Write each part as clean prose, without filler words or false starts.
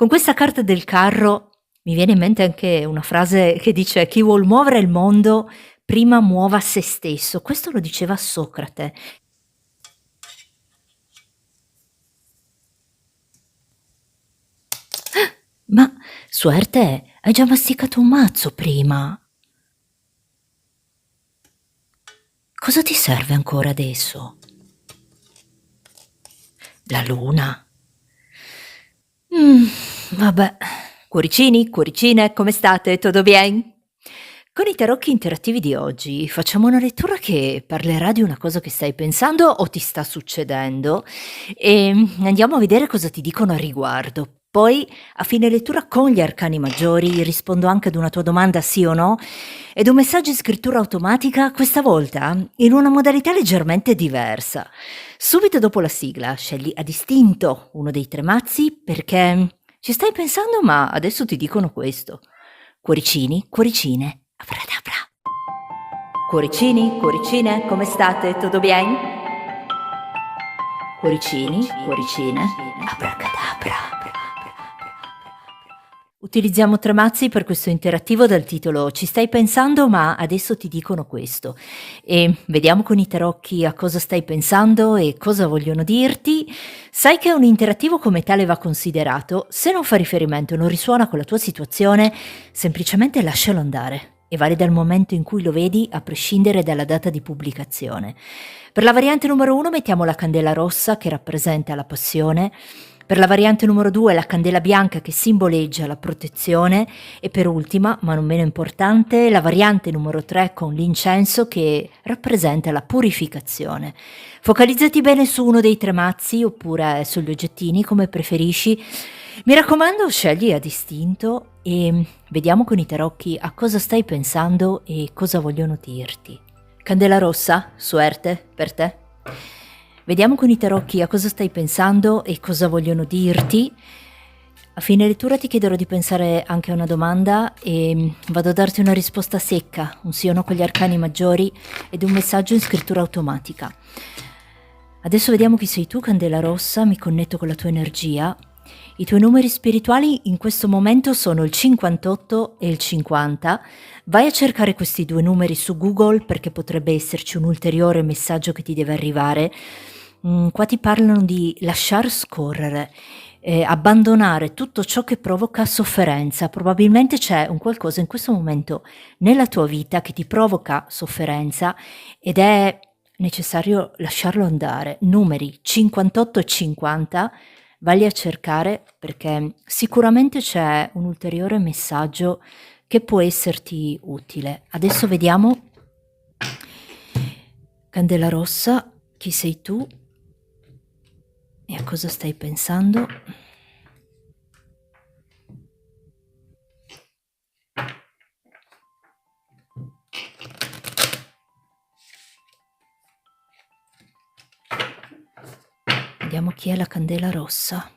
Con questa carta del carro mi viene in mente anche una frase che dice: "Chi vuol muovere il mondo prima muova se stesso." Questo lo diceva Socrate. Ma Suerte, hai già masticato un mazzo prima. Cosa ti serve ancora adesso? La luna? Vabbè. Cuoricini, cuoricine, come state? Tutto bien? Con i tarocchi interattivi di oggi facciamo una lettura che parlerà di una cosa che stai pensando o ti sta succedendo e andiamo a vedere cosa ti dicono a riguardo. Poi, a fine lettura con gli arcani maggiori, rispondo anche ad una tua domanda sì o no ed un messaggio in scrittura automatica, questa volta in una modalità leggermente diversa. Subito dopo la sigla scegli a distinto uno dei tre mazzi perché ci stai pensando, ma adesso ti dicono questo. Cuoricini, cuoricine, abradabra. Cuoricini, cuoricine, come state? Tutto bien? Cuoricini, cuoricine, abracadabra. Utilizziamo tre mazzi per questo interattivo dal titolo Ci stai pensando, ma adesso ti dicono questo. E vediamo con i tarocchi a cosa stai pensando e cosa vogliono dirti. Sai che un interattivo come tale va considerato. Se non fa riferimento, non risuona con la tua situazione, semplicemente lascialo andare. E vale dal momento in cui lo vedi, a prescindere dalla data di pubblicazione. Per la variante numero 1 mettiamo la candela rossa che rappresenta la passione. Per la variante numero 2 la candela bianca che simboleggia la protezione e per ultima, ma non meno importante, la variante numero 3 con l'incenso che rappresenta la purificazione. Focalizzati bene su uno dei tre mazzi oppure sugli oggettini come preferisci. Mi raccomando, scegli a distinto e vediamo con i tarocchi a cosa stai pensando e cosa vogliono dirti. Candela rossa, Suerte, per te. Vediamo con i tarocchi a cosa stai pensando e cosa vogliono dirti. A fine lettura ti chiederò di pensare anche a una domanda e vado a darti una risposta secca, un sì o no con gli arcani maggiori ed un messaggio in scrittura automatica. Adesso vediamo chi sei tu, candela rossa, mi connetto con la tua energia. I tuoi numeri spirituali in questo momento sono il 58 e il 50. Vai a cercare questi due numeri su Google perché potrebbe esserci un ulteriore messaggio che ti deve arrivare. Qua ti parlano di lasciar scorrere, abbandonare tutto ciò che provoca sofferenza. Probabilmente c'è un qualcosa in questo momento nella tua vita che ti provoca sofferenza ed è necessario lasciarlo andare. Numeri 58 e 50, valli a cercare perché sicuramente c'è un ulteriore messaggio che può esserti utile. Adesso vediamo, candela rossa, chi sei tu e a cosa stai pensando. Vediamo chi è la candela rossa.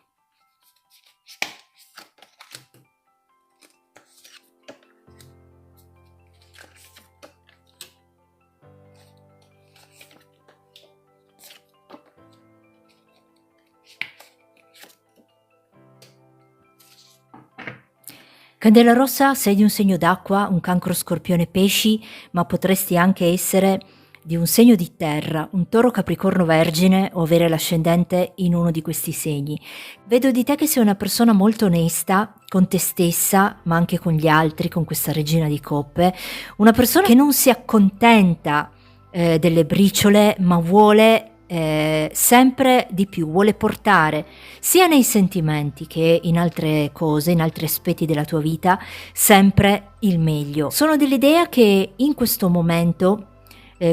Candela rossa, sei di un segno d'acqua, un cancro, scorpione, pesci, ma potresti anche essere di un segno di terra, un toro, capricorno, vergine o avere l'ascendente in uno di questi segni. Vedo di te che sei una persona molto onesta con te stessa, ma anche con gli altri, con questa regina di coppe, una persona che non si accontenta delle briciole, ma vuole sempre di più, vuole portare sia nei sentimenti che in altre cose, in altri aspetti della tua vita, sempre il meglio. Sono dell'idea che in questo momento,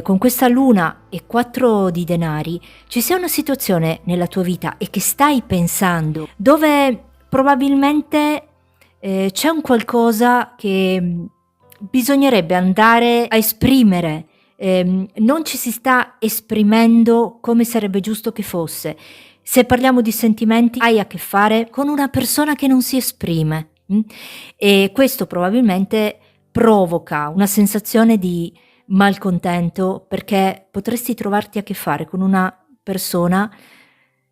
con questa luna e 4 di denari, ci sia una situazione nella tua vita e che stai pensando, dove probabilmente c'è un qualcosa che bisognerebbe andare a esprimere. Non ci si sta esprimendo come sarebbe giusto che fosse. Se parliamo di sentimenti, hai a che fare con una persona che non si esprime, e questo probabilmente provoca una sensazione di malcontento perché potresti trovarti a che fare con una persona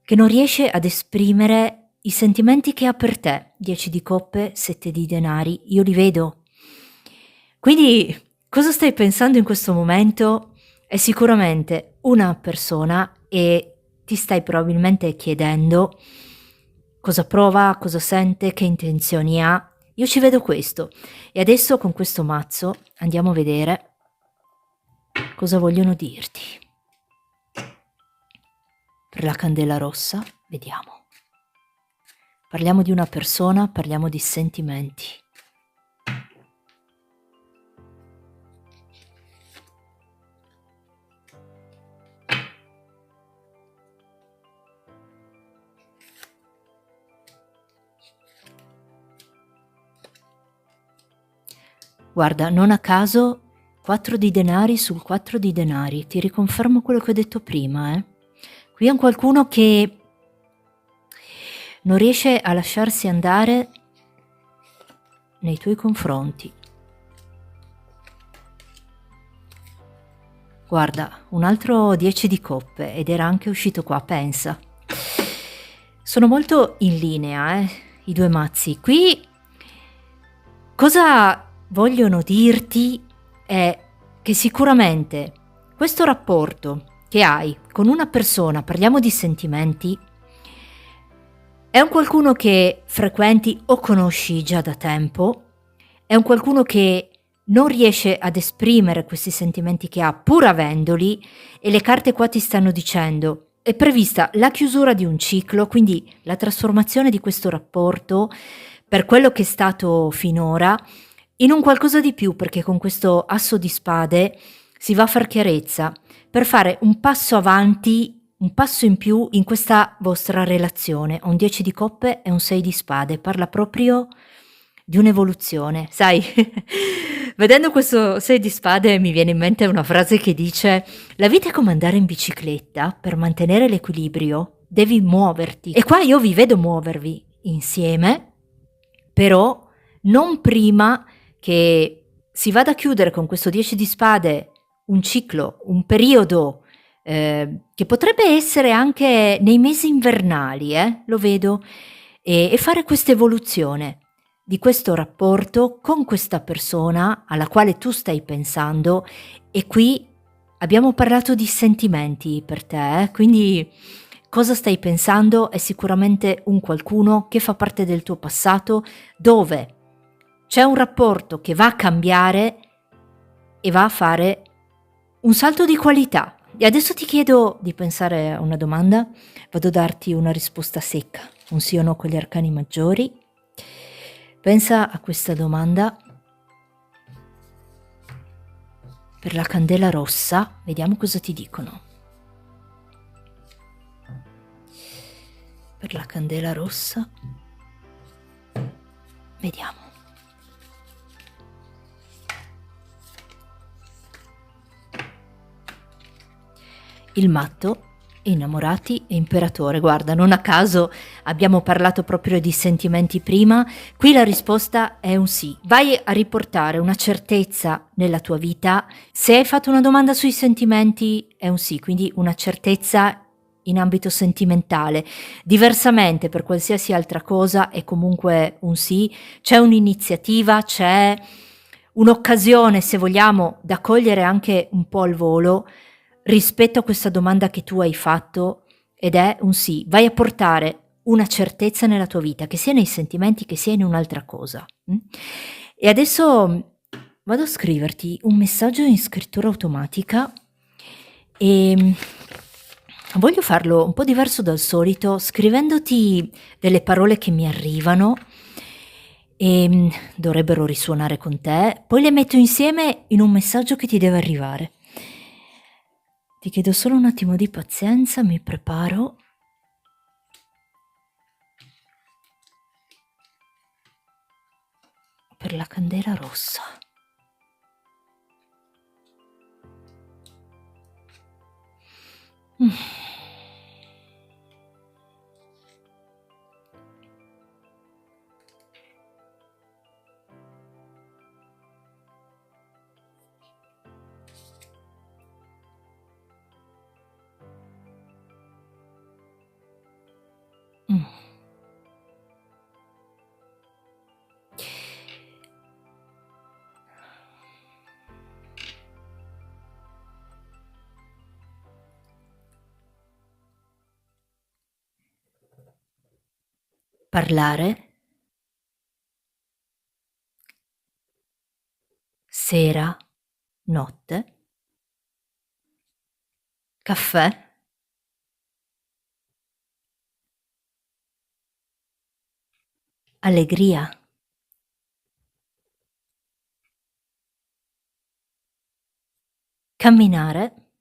che non riesce ad esprimere i sentimenti che ha per te. 10 di coppe, 7 di denari, io li vedo. Quindi cosa stai pensando in questo momento? È sicuramente una persona e ti stai probabilmente chiedendo cosa prova, cosa sente, che intenzioni ha. Io ci vedo questo. E adesso con questo mazzo andiamo a vedere cosa vogliono dirti. Per la candela rossa, vediamo. Parliamo di una persona, parliamo di sentimenti. Guarda, non a caso 4 di denari sul 4 di denari, ti riconfermo quello che ho detto prima, Qui è un qualcuno che non riesce a lasciarsi andare nei tuoi confronti. Guarda, un altro 10 di coppe ed era anche uscito qua, pensa. Sono molto in linea, i due mazzi. Qui cosa vogliono dirti è che sicuramente questo rapporto che hai con una persona, parliamo di sentimenti, è un qualcuno che frequenti o conosci già da tempo, è un qualcuno che non riesce ad esprimere questi sentimenti che ha pur avendoli e le carte qua ti stanno dicendo è prevista la chiusura di un ciclo, quindi la trasformazione di questo rapporto per quello che è stato finora in un qualcosa di più, perché con questo asso di spade si va a far chiarezza per fare un passo avanti, un passo in più in questa vostra relazione. Ho un 10 di coppe e un 6 di spade, parla proprio di un'evoluzione. Sai, vedendo questo 6 di spade mi viene in mente una frase che dice: la vita è come andare in bicicletta, per mantenere l'equilibrio devi muoverti. E qua io vi vedo muovervi insieme, però non prima che si vada a chiudere con questo 10 di spade un ciclo, un periodo che potrebbe essere anche nei mesi invernali, lo vedo, e fare questa evoluzione di questo rapporto con questa persona alla quale tu stai pensando. E qui abbiamo parlato di sentimenti per te, quindi cosa stai pensando è sicuramente un qualcuno che fa parte del tuo passato, dove c'è un rapporto che va a cambiare e va a fare un salto di qualità. E adesso ti chiedo di pensare a una domanda, vado a darti una risposta secca, un sì o no con gli arcani maggiori. Pensa a questa domanda. Per la candela rossa, vediamo cosa ti dicono. Per la candela rossa, vediamo. Il matto, innamorati e imperatore. Guarda, non a caso abbiamo parlato proprio di sentimenti prima. Qui la risposta è un sì. Vai a riportare una certezza nella tua vita. Se hai fatto una domanda sui sentimenti è un sì, quindi una certezza in ambito sentimentale. Diversamente per qualsiasi altra cosa è comunque un sì. C'è un'iniziativa, c'è un'occasione, se vogliamo, da cogliere anche un po' al volo rispetto a questa domanda che tu hai fatto, ed è un sì. Vai a portare una certezza nella tua vita, che sia nei sentimenti, che sia in un'altra cosa. E adesso vado a scriverti un messaggio in scrittura automatica e voglio farlo un po' diverso dal solito, scrivendoti delle parole che mi arrivano e dovrebbero risuonare con te, poi le metto insieme in un messaggio che ti deve arrivare. Ti chiedo solo un attimo di pazienza, mi preparo. Per la candela rossa. parlare, sera, notte, caffè, allegria, camminare,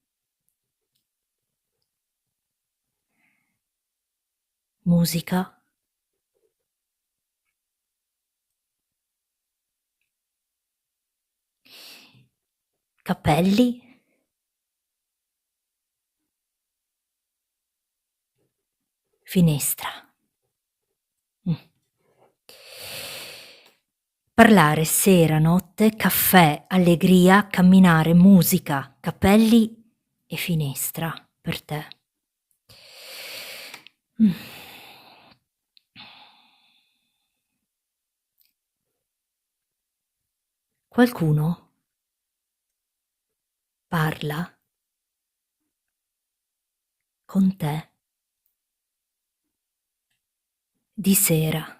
musica, capelli, finestra. Mh. Parlare, sera, notte, caffè, allegria, camminare, musica, capelli e finestra per te. Mh. Qualcuno parla con te di sera.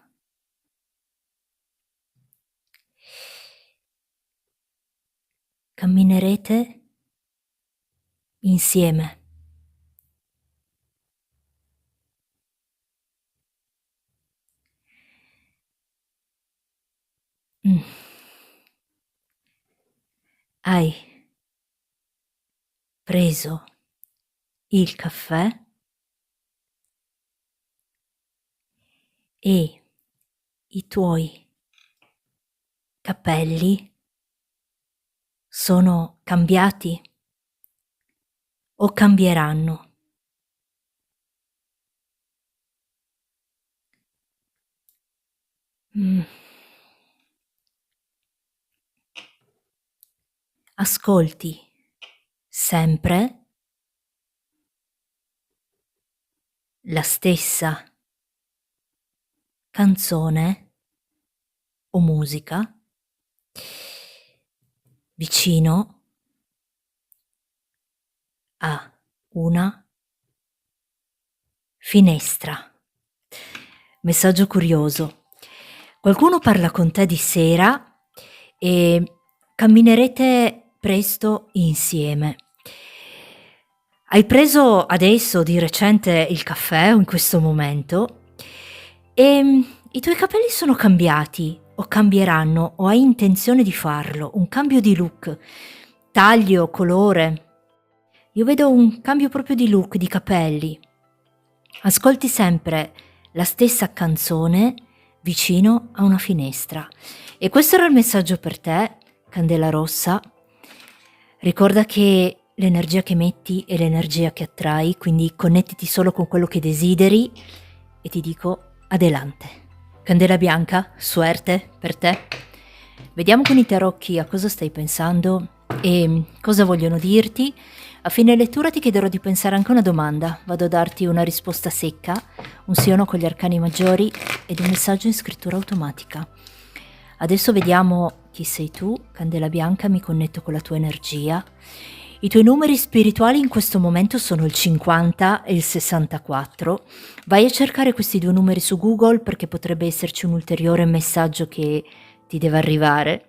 Camminerete insieme. Mh. Hai preso il caffè e i tuoi capelli sono cambiati o cambieranno? Mh. Ascolti sempre la stessa canzone o musica vicino a una finestra. Messaggio curioso. Qualcuno parla con te di sera e camminerete presto insieme. Hai preso adesso, di recente, il caffè o in questo momento e i tuoi capelli sono cambiati o cambieranno o hai intenzione di farlo, un cambio di look, taglio, colore. Io vedo un cambio proprio di look, di capelli. Ascolti sempre la stessa canzone vicino a una finestra. E questo era il messaggio per te, Candela Rossa. Ricorda che l'energia che metti è l'energia che attrai, quindi connettiti solo con quello che desideri e ti dico adelante. Candela Bianca, suerte per te. Vediamo con i tarocchi a cosa stai pensando e cosa vogliono dirti. A fine lettura ti chiederò di pensare anche a una domanda. Vado a darti una risposta secca, un sì o no con gli arcani maggiori ed un messaggio in scrittura automatica. Adesso vediamo chi sei tu, Candela Bianca, mi connetto con la tua energia. I tuoi numeri spirituali in questo momento sono il 50 e il 64. Vai a cercare questi due numeri su Google perché potrebbe esserci un ulteriore messaggio che ti deve arrivare.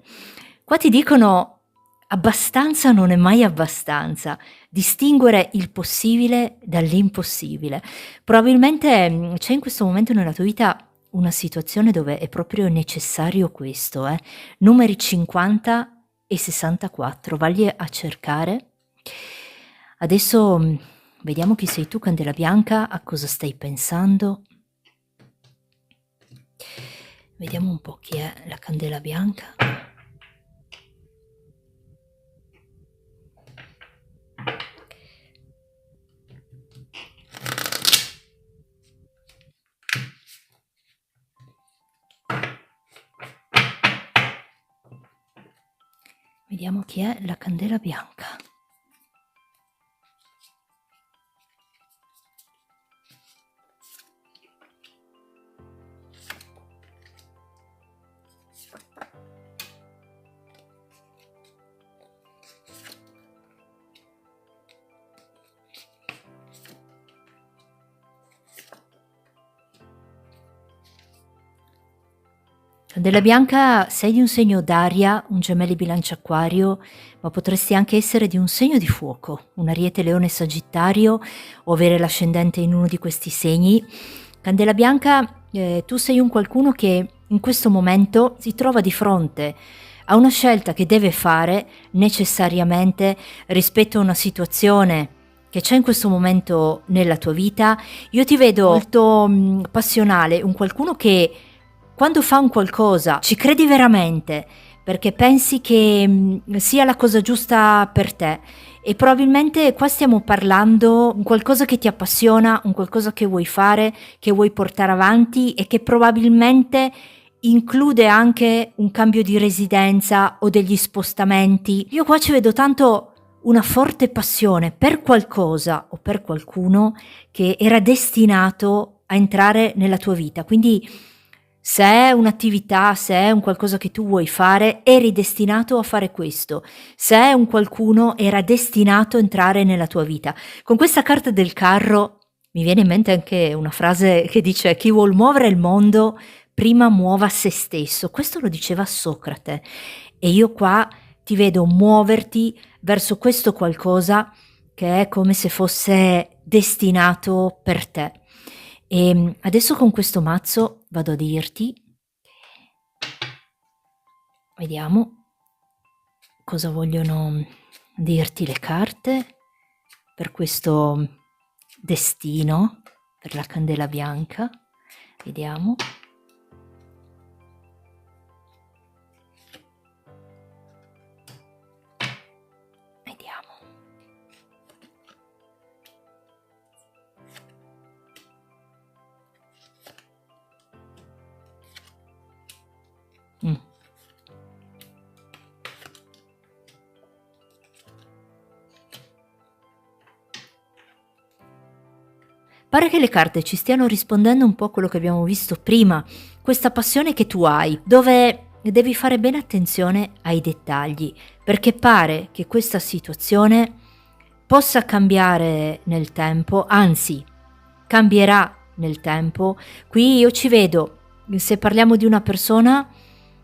Qua ti dicono abbastanza non è mai abbastanza, distinguere il possibile dall'impossibile. Probabilmente c'è in questo momento nella tua vita una situazione dove è proprio necessario questo, numeri 50 e 64, vagli a cercare. Adesso vediamo chi sei tu, Candela Bianca, a cosa stai pensando. Vediamo un po' chi è la Candela Bianca. Vediamo chi è la Candela Bianca. Candela bianca, sei di un segno d'aria, un gemelli bilancia acquario, ma potresti anche essere di un segno di fuoco, un ariete leone sagittario o avere l'ascendente in uno di questi segni. Candela bianca, tu sei un qualcuno che in questo momento si trova di fronte a una scelta che deve fare necessariamente rispetto a una situazione che c'è in questo momento nella tua vita. Io ti vedo molto passionale, un qualcuno che quando fa un qualcosa ci credi veramente perché pensi che sia la cosa giusta per te, e probabilmente qua stiamo parlando un qualcosa che ti appassiona, un qualcosa che vuoi fare, che vuoi portare avanti e che probabilmente include anche un cambio di residenza o degli spostamenti. Io qua ci vedo tanto una forte passione per qualcosa o per qualcuno che era destinato a entrare nella tua vita. Quindi se è un'attività, se è un qualcosa che tu vuoi fare, eri destinato a fare questo. Se è un qualcuno, era destinato a entrare nella tua vita. Con questa carta del carro mi viene in mente anche una frase che dice: chi vuol muovere il mondo prima muova se stesso. Questo lo diceva Socrate, e io qua ti vedo muoverti verso questo qualcosa che è come se fosse destinato per te. E adesso con questo mazzo vado a dirti, vediamo cosa vogliono dirti le carte per questo destino, per la candela bianca. Vediamo. Vediamo. Pare che le carte ci stiano rispondendo un po' a quello che abbiamo visto prima, questa passione che tu hai, dove devi fare bene attenzione ai dettagli, perché pare che questa situazione possa cambiare nel tempo, anzi, cambierà nel tempo. Qui io ci vedo, se parliamo di una persona,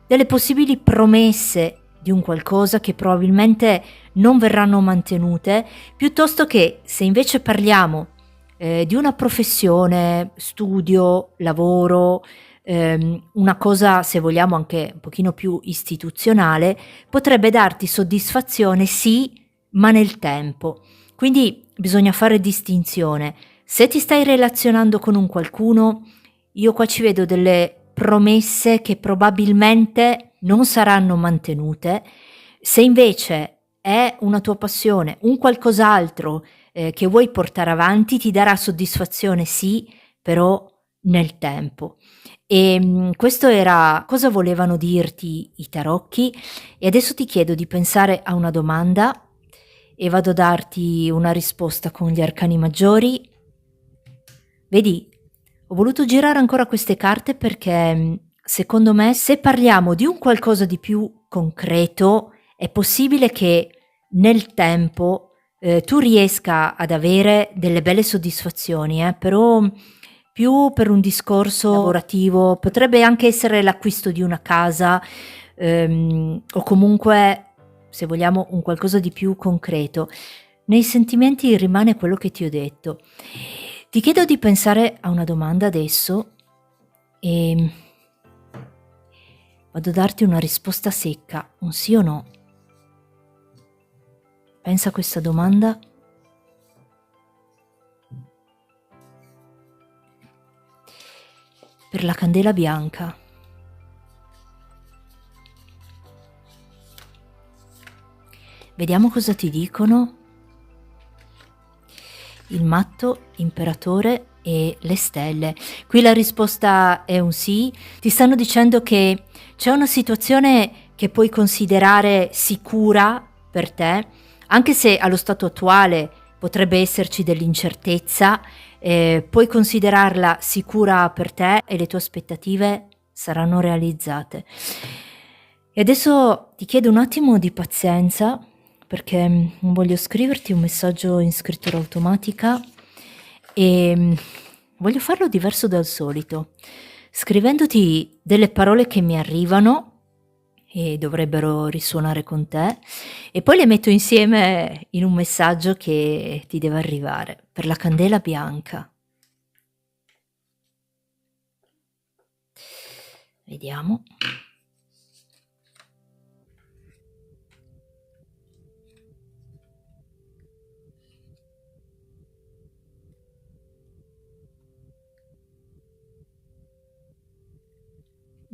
delle possibili promesse di un qualcosa che probabilmente non verranno mantenute, piuttosto che se invece parliamo di una professione, studio, lavoro, una cosa, se vogliamo, anche un pochino più istituzionale, potrebbe darti soddisfazione, sì, ma nel tempo. Quindi bisogna fare distinzione. Se ti stai relazionando con un qualcuno, io qua ci vedo delle promesse che probabilmente non saranno mantenute. Se invece è una tua passione, un qualcos'altro che vuoi portare avanti, ti darà soddisfazione, sì, però nel tempo. E questo era cosa volevano dirti i tarocchi, e adesso ti chiedo di pensare a una domanda e vado a darti una risposta con gli arcani maggiori. Vedi, ho voluto girare ancora queste carte perché secondo me, se parliamo di un qualcosa di più concreto, è possibile che nel tempo tu riesca ad avere delle belle soddisfazioni, però più per un discorso lavorativo, potrebbe anche essere l'acquisto di una casa, o comunque, se vogliamo, un qualcosa di più concreto. Nei sentimenti rimane quello che ti ho detto. Ti chiedo di pensare a una domanda adesso e vado a darti una risposta secca, un sì o no. Pensa a questa domanda. Per la candela bianca. Vediamo cosa ti dicono il matto, imperatore e le stelle. Qui la risposta è un sì. Ti stanno dicendo che c'è una situazione che puoi considerare sicura per te, anche se allo stato attuale potrebbe esserci dell'incertezza, puoi considerarla sicura per te e le tue aspettative saranno realizzate. E adesso ti chiedo un attimo di pazienza, perché non voglio scriverti un messaggio in scrittura automatica e voglio farlo diverso dal solito. scrivendoti delle parole che mi arrivano e dovrebbero risuonare con te, e poi le metto insieme in un messaggio che ti deve arrivare per la candela bianca. Vediamo.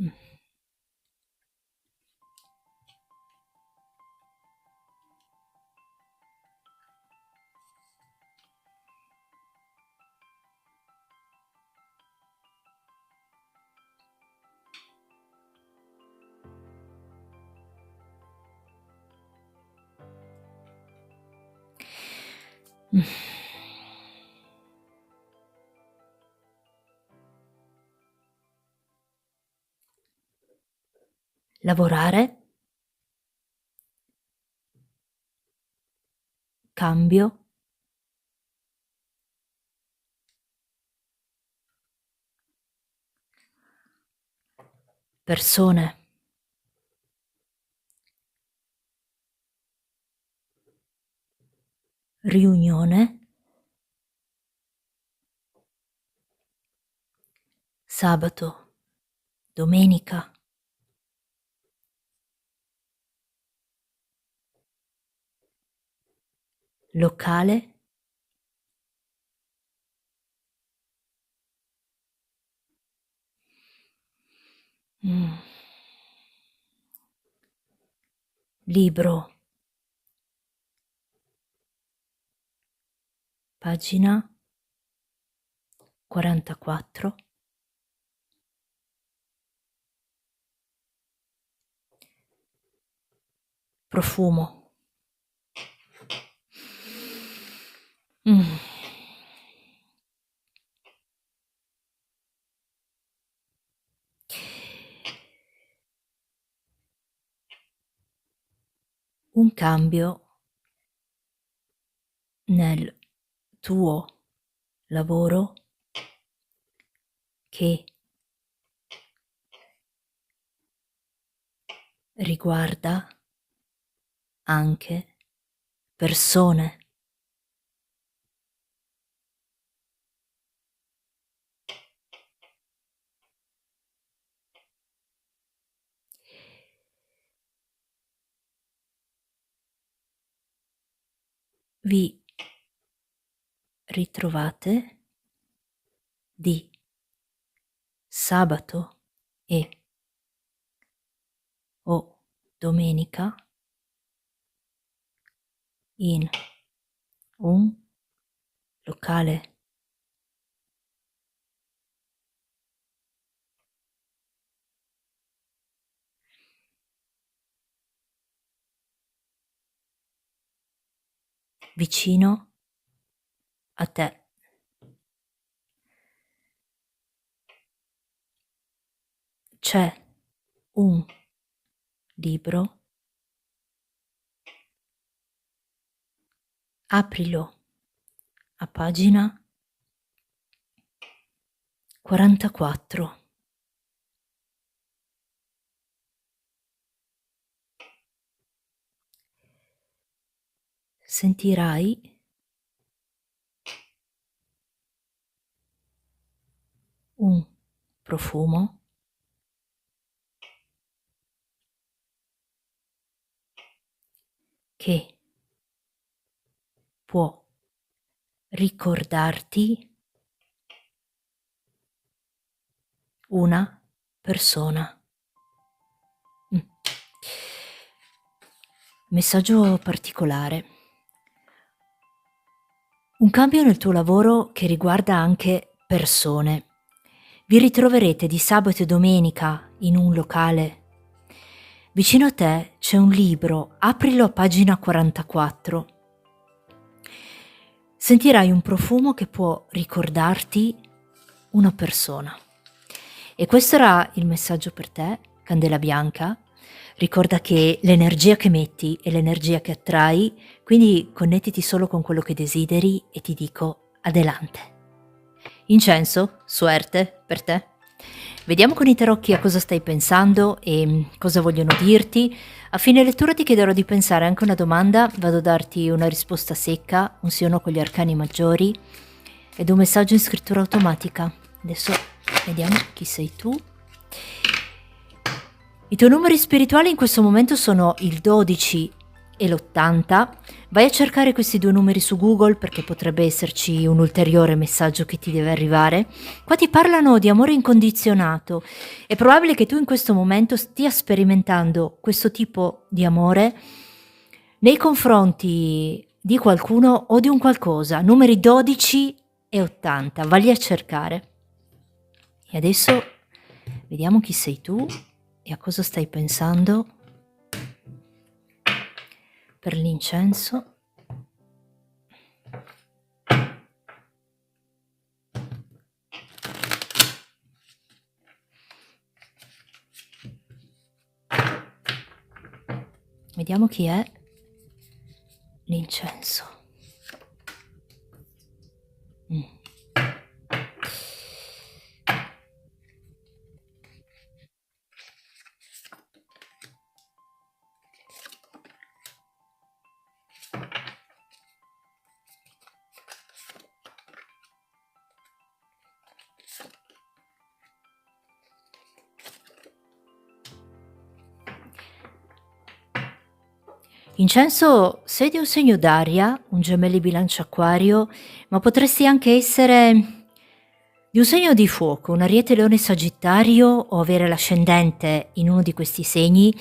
Mm. Mm. Lavorare, cambio, persone, riunione, sabato, domenica, locale, mm, libro, pagina 44, profumo. Mm. Un cambio nel tuo lavoro che riguarda anche persone. Vi ritrovate di sabato e o domenica in un locale vicino a te. C'è un libro, aprilo a pagina 44. Sentirai un profumo che può ricordarti una persona. Mm. Messaggio particolare. Un cambio nel tuo lavoro che riguarda anche persone. Vi ritroverete di sabato e domenica in un locale. Vicino a te c'è un libro, aprilo a pagina 44. Sentirai un profumo che può ricordarti una persona. E questo era il messaggio per te, candela bianca. Ricorda che l'energia che metti è l'energia che attrai, quindi connettiti solo con quello che desideri e ti dico adelante. Incenso, suerte per te. Vediamo con i tarocchi a cosa stai pensando e cosa vogliono dirti. A fine lettura ti chiederò di pensare anche a una domanda, vado a darti una risposta secca, un sì o no con gli arcani maggiori ed un messaggio in scrittura automatica. Adesso vediamo chi sei tu. I tuoi numeri spirituali in questo momento sono il 12 e l'80. Vai a cercare questi due numeri su Google perché potrebbe esserci un ulteriore messaggio che ti deve arrivare. Qua ti parlano di amore incondizionato. È probabile che tu in questo momento stia sperimentando questo tipo di amore nei confronti di qualcuno o di un qualcosa. Numeri 12 e 80. Valli a cercare. E adesso vediamo chi sei tu e a cosa stai pensando per l'incenso. Vediamo chi è l'incenso. Incenso, sei di un segno d'aria, un gemelli bilancia acquario, ma potresti anche essere di un segno di fuoco, un ariete leone sagittario o avere l'ascendente in uno di questi segni.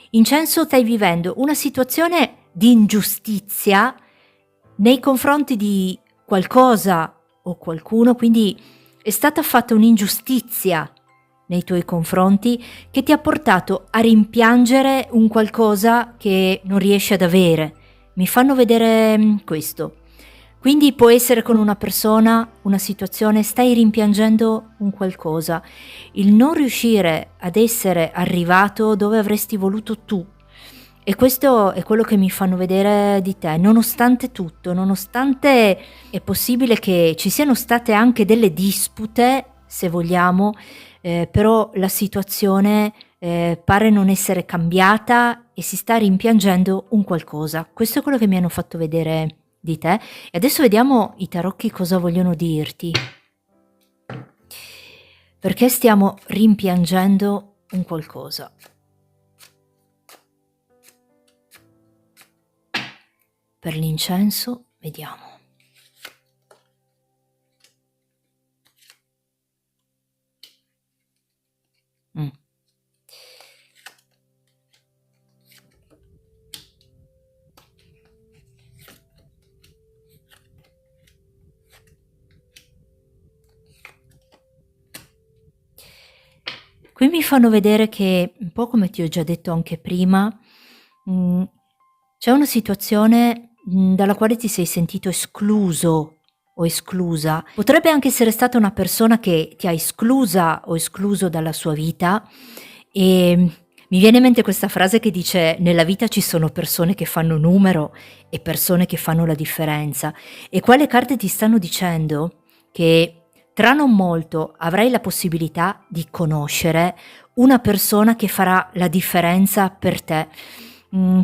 Incenso, stai vivendo una situazione di ingiustizia nei confronti di qualcosa o qualcuno, quindi è stata fatta un'ingiustizia nei tuoi confronti che ti ha portato a rimpiangere un qualcosa che non riesci ad avere. Mi fanno vedere questo. Quindi può essere con una persona, una situazione, stai rimpiangendo un qualcosa, il non riuscire ad essere arrivato dove avresti voluto tu. E questo è quello che mi fanno vedere di te, nonostante tutto, nonostante è possibile che ci siano state anche delle dispute, se vogliamo, però la situazione pare non essere cambiata e si sta rimpiangendo un qualcosa. Questo è quello che mi hanno fatto vedere di te. E adesso vediamo i tarocchi cosa vogliono dirti. Perché stiamo rimpiangendo un qualcosa? Per l'incenso, vediamo. Qui mi fanno vedere che, un po' come ti ho già detto anche prima, c'è una situazione dalla quale ti sei sentito escluso o esclusa. Potrebbe anche essere stata una persona che ti ha esclusa o escluso dalla sua vita e mi viene in mente questa frase che dice: nella vita ci sono persone che fanno numero e persone che fanno la differenza. E qua le carte ti stanno dicendo che tra non molto avrai la possibilità di conoscere una persona che farà la differenza per te.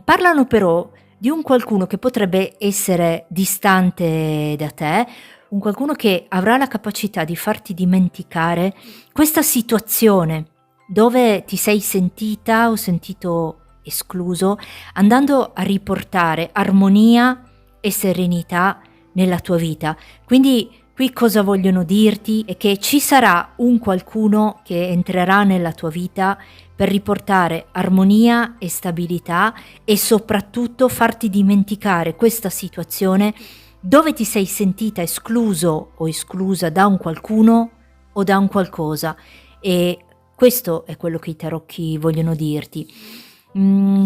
Parlano però di un qualcuno che potrebbe essere distante da te, un qualcuno che avrà la capacità di farti dimenticare questa situazione dove ti sei sentita o sentito escluso, andando a riportare armonia e serenità nella tua vita. Quindi qui cosa vogliono dirti è che ci sarà un qualcuno che entrerà nella tua vita per riportare armonia e stabilità e soprattutto farti dimenticare questa situazione dove ti sei sentita escluso o esclusa da un qualcuno o da un qualcosa. E questo è quello che i tarocchi vogliono dirti.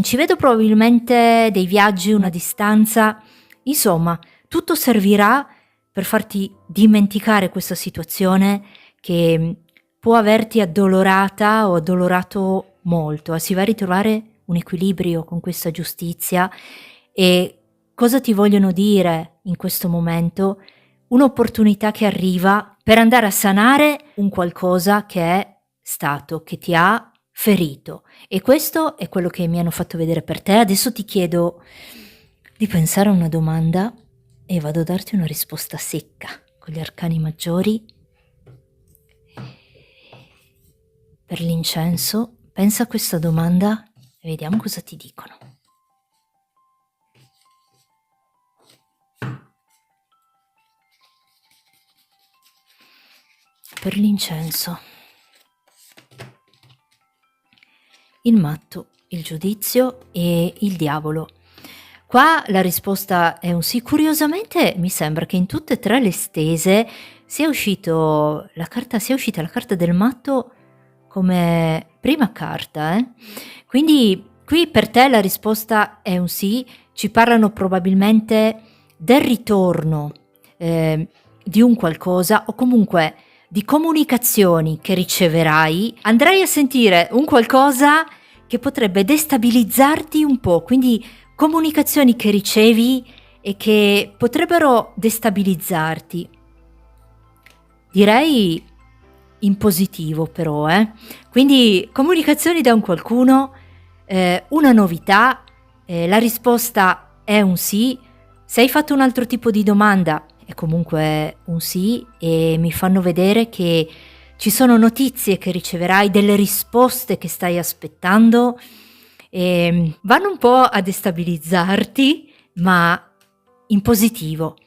Ci vedo probabilmente dei viaggi, una distanza, insomma, tutto servirà per farti dimenticare questa situazione che può averti addolorata o addolorato molto. Si va a ritrovare un equilibrio con questa giustizia. E cosa ti vogliono dire in questo momento? Un'opportunità che arriva per andare a sanare un qualcosa che è stato, che ti ha ferito. E questo è quello che mi hanno fatto vedere per te. Adesso ti chiedo di pensare a una domanda e vado a darti una risposta secca con gli arcani maggiori. Per l'incenso, pensa a questa domanda e vediamo cosa ti dicono. Per l'incenso, il matto, il giudizio e il diavolo. Qua la risposta è un sì. Curiosamente mi sembra che in tutte e tre le stese sia uscita la carta del matto come prima carta. Quindi qui per te la risposta è un sì. Ci parlano probabilmente del ritorno di un qualcosa, o comunque di comunicazioni che riceverai. Andrai a sentire un qualcosa che potrebbe destabilizzarti un po', quindi comunicazioni che ricevi e che potrebbero destabilizzarti. Direi in positivo però, Quindi comunicazioni da un qualcuno, una novità, la risposta è un sì. Se hai fatto un altro tipo di domanda è comunque un sì, e mi fanno vedere che ci sono notizie che riceverai, delle risposte che stai aspettando, e vanno un po' a destabilizzarti, ma in positivo.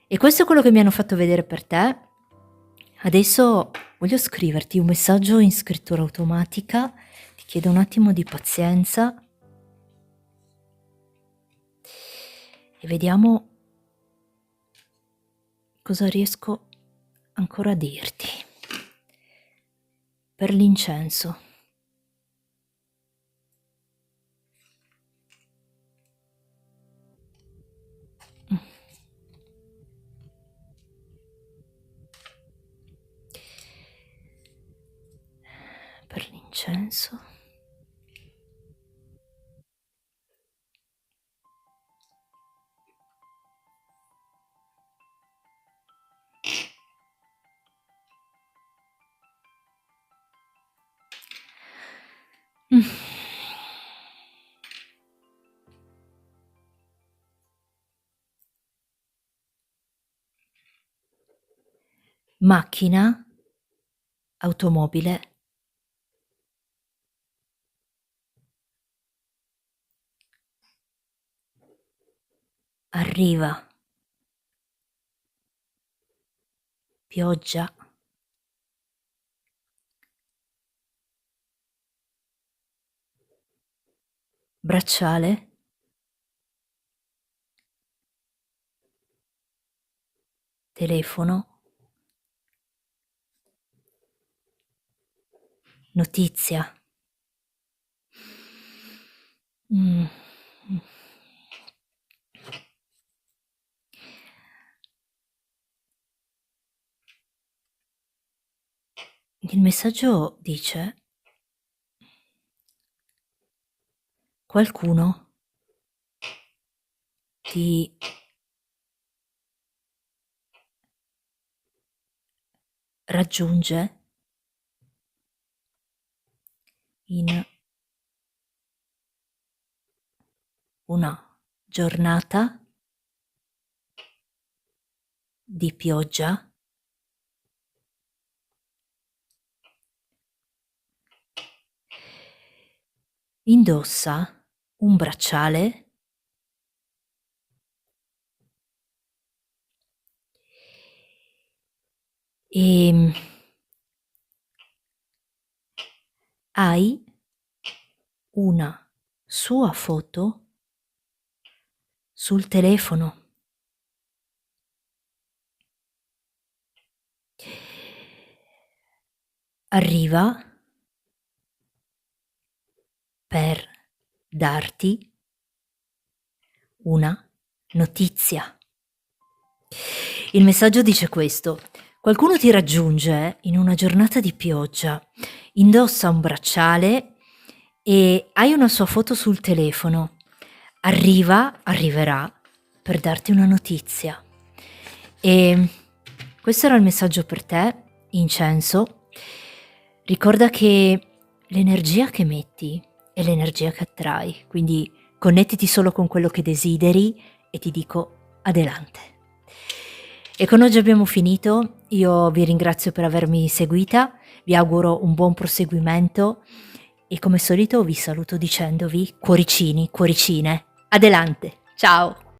E questo è quello che mi hanno fatto vedere per te. Adesso voglio scriverti un messaggio in scrittura automatica, ti chiedo un attimo di pazienza e vediamo cosa riesco ancora a dirti. Per l'incenso. Per l'incenso. Macchina, automobile, arriva, pioggia, bracciale, telefono, notizia. Il messaggio dice: qualcuno ti raggiunge in una giornata di pioggia, indossa un bracciale e hai una sua foto sul telefono. Arriva per darti una notizia. Il messaggio dice questo: qualcuno ti raggiunge in una giornata di pioggia, indossa un bracciale e hai una sua foto sul telefono. Arriverà per darti una notizia. E Questo era il messaggio per te, incenso. Ricorda che l'energia che metti è l'energia che attrai, quindi connettiti solo con quello che desideri e ti dico adelante. E con oggi abbiamo finito, io vi ringrazio per avermi seguita, vi auguro un buon proseguimento e come solito vi saluto dicendovi cuoricini, cuoricine, adelante, ciao!